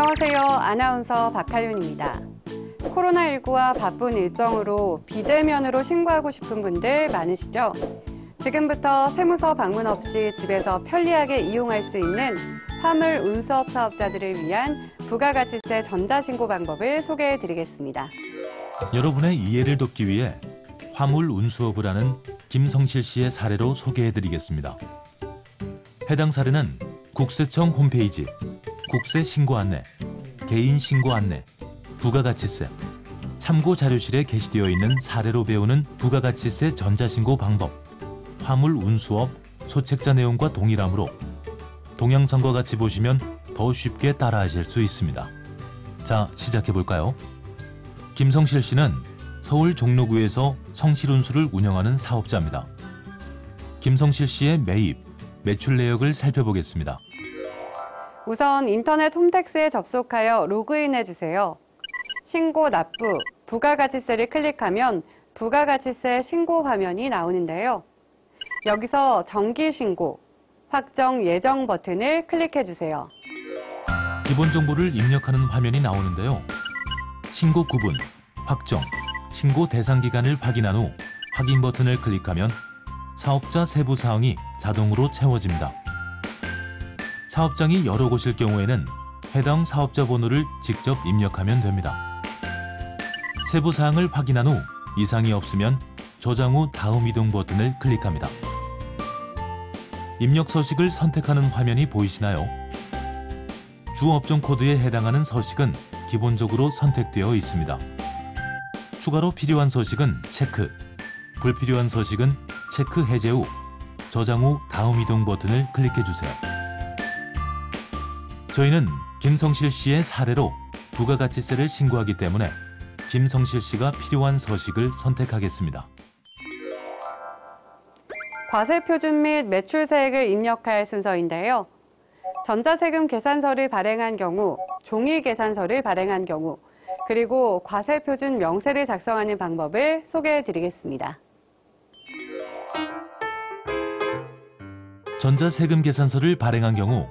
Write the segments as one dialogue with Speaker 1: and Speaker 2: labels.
Speaker 1: 안녕하세요. 아나운서 박하윤입니다. 코로나19와 바쁜 일정으로 비대면으로 신고하고 싶은 분들 많으시죠? 지금부터 세무서 방문 없이 집에서 편리하게 이용할 수 있는 화물 운수업 사업자들을 위한 부가가치세 전자신고 방법을 소개해드리겠습니다.
Speaker 2: 여러분의 이해를 돕기 위해 화물 운수업을 하는 김성실 씨의 사례로 소개해드리겠습니다. 해당 사례는 국세청 홈페이지, 국세 신고 안내, 개인 신고 안내, 부가가치세, 참고 자료실에 게시되어 있는 사례로 배우는 부가가치세 전자신고 방법, 화물 운수업 소책자 내용과 동일하므로 동영상과 같이 보시면 더 쉽게 따라하실 수 있습니다. 자, 시작해볼까요? 김성실 씨는 서울 종로구에서 성실운수를 운영하는 사업자입니다. 김성실 씨의 매입, 매출 내역을 살펴보겠습니다.
Speaker 1: 우선 인터넷 홈택스에 접속하여 로그인해주세요. 신고 납부, 부가가치세를 클릭하면 부가가치세 신고 화면이 나오는데요. 여기서 정기신고, 확정 예정 버튼을 클릭해주세요.
Speaker 2: 기본 정보를 입력하는 화면이 나오는데요. 신고 구분, 확정, 신고 대상 기간을 확인한 후 확인 버튼을 클릭하면 사업자 세부 사항이 자동으로 채워집니다. 사업장이 여러 곳일 경우에는 해당 사업자 번호를 직접 입력하면 됩니다. 세부 사항을 확인한 후 이상이 없으면 저장 후 다음 이동 버튼을 클릭합니다. 입력 서식을 선택하는 화면이 보이시나요? 주 업종 코드에 해당하는 서식은 기본적으로 선택되어 있습니다. 추가로 필요한 서식은 체크, 불필요한 서식은 체크 해제 후 저장 후 다음 이동 버튼을 클릭해주세요. 저희는 김성실 씨의 사례로 부가가치세를 신고하기 때문에 김성실 씨가 필요한 서식을 선택하겠습니다.
Speaker 1: 과세표준 및 매출세액을 입력할 순서인데요. 전자세금 계산서를 발행한 경우, 종이계산서를 발행한 경우, 그리고 과세표준 명세를 작성하는 방법을 소개해드리겠습니다.
Speaker 2: 전자세금 계산서를 발행한 경우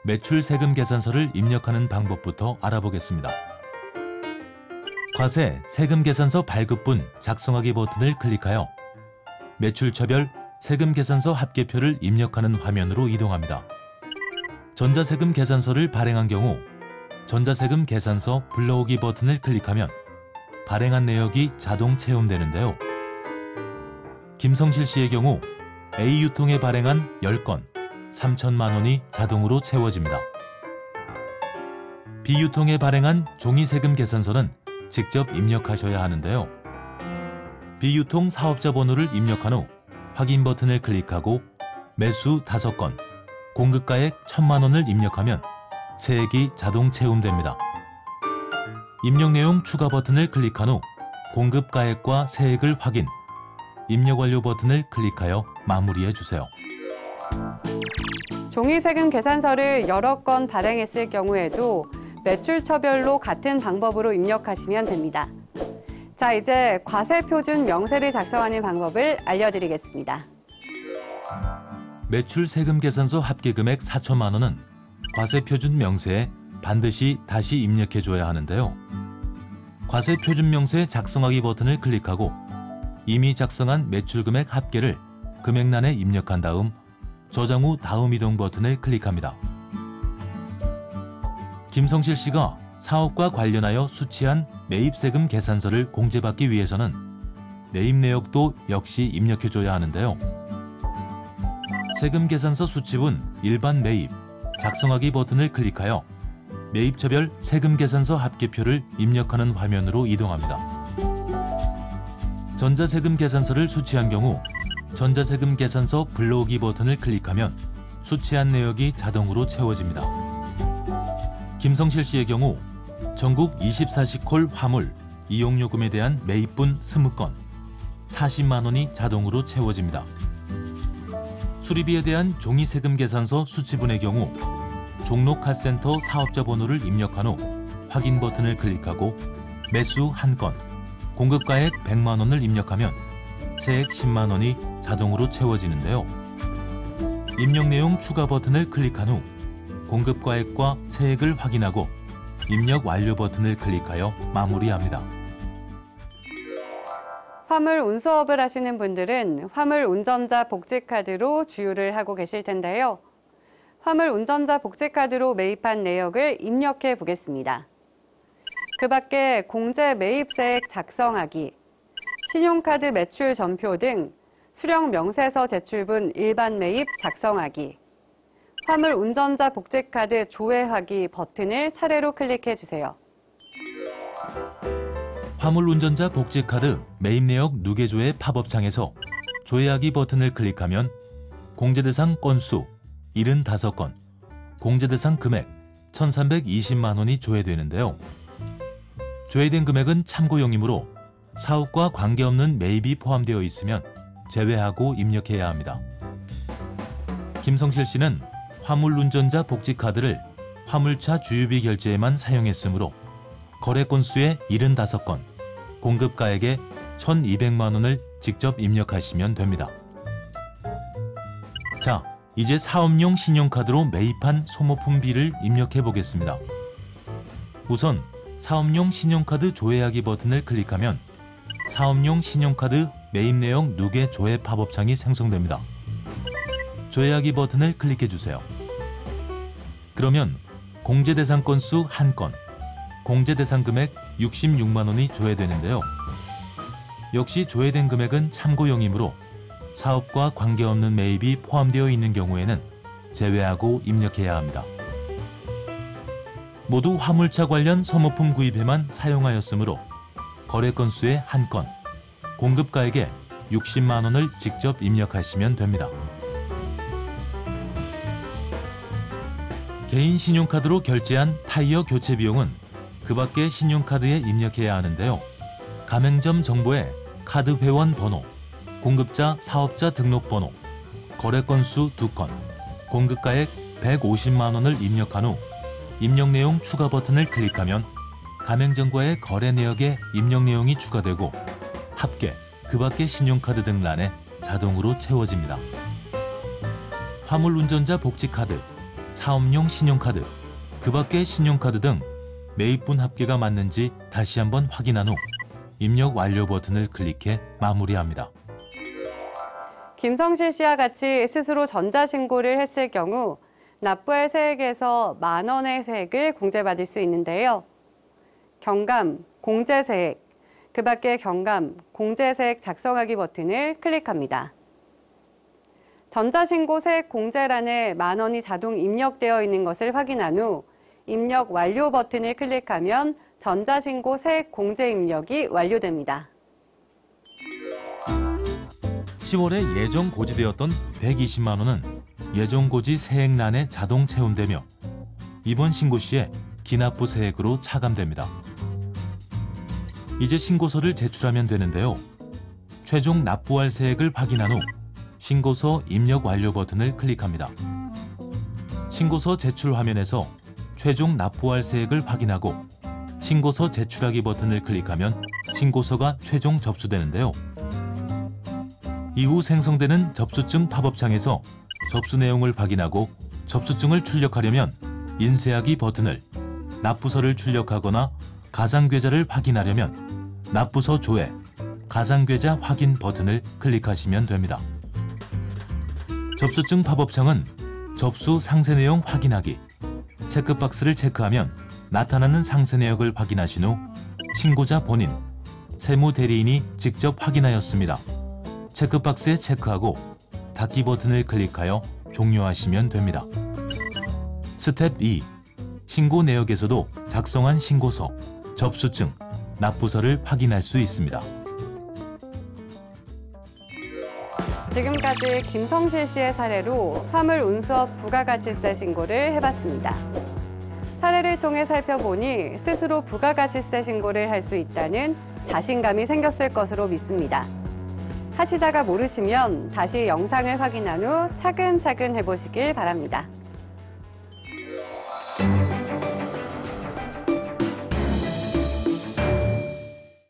Speaker 2: 매출세금 계산서를 입력하는 방법부터 알아보겠습니다. 과세 세금 계산서 발급분 작성하기 버튼을 클릭하여 매출처별 세금 계산서 합계표를 입력하는 화면으로 이동합니다. 전자세금 계산서를 발행한 경우 전자세금 계산서 불러오기 버튼을 클릭하면 발행한 내역이 자동 체험되는데요. 김성실 씨의 경우 A유통에 발행한 10건 3천만 원이 자동으로 채워집니다. B유통에 발행한 종이세금 계산서는 직접 입력하셔야 하는데요. B유통 사업자 번호를 입력한 후 확인 버튼을 클릭하고 매수 5건, 공급가액 1,000만 원을 입력하면 세액이 자동 체움됩니다. 입력 내용 추가 버튼을 클릭한 후 공급가액과 세액을 확인, 입력 완료 버튼을 클릭하여 마무리해 주세요.
Speaker 1: 종이세금 계산서를 여러 건 발행했을 경우에도 매출처별로 같은 방법으로 입력하시면 됩니다. 자, 이제 과세표준 명세를 작성하는 방법을 알려드리겠습니다.
Speaker 2: 매출세금 계산서 합계금액 4천만 원은 과세표준 명세에 반드시 다시 입력해줘야 하는데요. 과세표준 명세 작성하기 버튼을 클릭하고 이미 작성한 매출금액 합계를 금액란에 입력한 다음 저장 후 다음 이동 버튼을 클릭합니다. 김성실 씨가 사업과 관련하여 수취한 매입세금 계산서를 공제받기 위해서는 매입 내역도 역시 입력해줘야 하는데요. 세금 계산서 수취분 일반 매입 작성하기 버튼을 클릭하여 매입처별 세금 계산서 합계표를 입력하는 화면으로 이동합니다. 전자세금 계산서를 수취한 경우 전자세금 계산서 불러오기 버튼을 클릭하면 수취한 내역이 자동으로 채워집니다. 김성실 씨의 경우 전국 24시 콜 화물 이용요금에 대한 매입분 20건 40만 원이 자동으로 채워집니다. 수리비에 대한 종이세금 계산서 수취분의 경우 종로 카센터 사업자 번호를 입력한 후 확인 버튼을 클릭하고 매수 1건, 공급가액 100만 원을 입력하면 세액 10만 원이 자동으로 채워지는데요. 입력 내용 추가 버튼을 클릭한 후 공급가액과 세액을 확인하고 입력 완료 버튼을 클릭하여 마무리합니다.
Speaker 1: 화물 운수업을 하시는 분들은 화물 운전자 복지카드로 주유를 하고 계실 텐데요. 화물 운전자 복지카드로 매입한 내역을 입력해 보겠습니다. 그 밖에 공제 매입세액 작성하기, 신용카드 매출 전표 등 수령 명세서 제출분 일반 매입 작성하기, 화물 운전자 복지카드 조회하기 버튼을 차례로 클릭해 주세요.
Speaker 2: 화물 운전자 복지카드 매입 내역 누계조회 팝업창에서 조회하기 버튼을 클릭하면 공제 대상 건수 75건, 공제 대상 금액 1,320만 원이 조회되는데요. 조회된 금액은 참고용이므로 사업과 관계없는 매입이 포함되어 있으면 제외하고 입력해야 합니다. 김성실 씨는 화물 운전자 복지카드를 화물차 주유비 결제에만 사용했으므로 거래 건수의 75건, 공급가액에 1,200만 원을 직접 입력하시면 됩니다. 자, 이제 사업용 신용카드로 매입한 소모품비를 입력해 보겠습니다. 우선 사업용 신용카드 조회하기 버튼을 클릭하면 사업용 신용카드 매입 내역 누계 조회 팝업창이 생성됩니다. 조회하기 버튼을 클릭해 주세요. 그러면 공제 대상 건수 1건, 공제 대상 금액 66만 원이 조회되는데요. 역시 조회된 금액은 참고용이므로 사업과 관계없는 매입이 포함되어 있는 경우에는 제외하고 입력해야 합니다. 모두 화물차 관련 소모품 구입에만 사용하였으므로 거래 건수의 1건, 공급가액에 60만 원을 직접 입력하시면 됩니다. 개인 신용카드로 결제한 타이어 교체 비용은 그 밖의 신용카드에 입력해야 하는데요. 가맹점 정보에 카드 회원 번호, 공급자 사업자 등록번호, 거래 건수 2건, 공급가액 150만 원을 입력한 후 입력 내용 추가 버튼을 클릭하면 가맹점과의 거래 내역에 입력 내용이 추가되고 합계, 그 밖의 신용카드 등 란에 자동으로 채워집니다. 화물 운전자 복지카드, 사업용 신용카드, 그 밖의 신용카드 등 매입분 합계가 맞는지 다시 한번 확인한 후 입력 완료 버튼을 클릭해 마무리합니다.
Speaker 1: 김성실 씨와 같이 스스로 전자신고를 했을 경우 납부할 세액에서 만 원의 세액을 공제받을 수 있는데요. 경감, 공제세액, 그 밖의 경감, 공제세액 작성하기 버튼을 클릭합니다. 전자신고 세액 공제란에 만 원이 자동 입력되어 있는 것을 확인한 후 입력 완료 버튼을 클릭하면 전자신고 세액 공제 입력이 완료됩니다.
Speaker 2: 10월에 예정 고지되었던 120만 원은 예정 고지 세액란에 자동 채움되며 이번 신고 시에 기납부 세액으로 차감됩니다. 이제 신고서를 제출하면 되는데요. 최종 납부할 세액을 확인한 후 신고서 입력 완료 버튼을 클릭합니다. 신고서 제출 화면에서 최종 납부할 세액을 확인하고 신고서 제출하기 버튼을 클릭하면 신고서가 최종 접수되는데요. 이후 생성되는 접수증 팝업창에서 접수 내용을 확인하고 접수증을 출력하려면 인쇄하기 버튼을, 납부서를 출력하거나 가상계좌를 확인하려면 납부서 조회, 가상계좌 확인 버튼을 클릭하시면 됩니다. 접수증 팝업창은 접수 상세 내용 확인하기, 체크박스를 체크하면 나타나는 상세 내역을 확인하신 후 신고자 본인, 세무대리인이 직접 확인하였습니다. 체크박스에 체크하고 닫기 버튼을 클릭하여 종료하시면 됩니다. 스텝 2. 신고 내역에서도 작성한 신고서, 접수증, 납부서를 확인할 수 있습니다.
Speaker 1: 지금까지 김성실 씨의 사례로 화물 운수업 부가가치세 신고를 해봤습니다. 사례를 통해 살펴보니 스스로 부가가치세 신고를 할 수 있다는 자신감이 생겼을 것으로 믿습니다. 하시다가 모르시면 다시 영상을 확인한 후 차근차근 해보시길 바랍니다.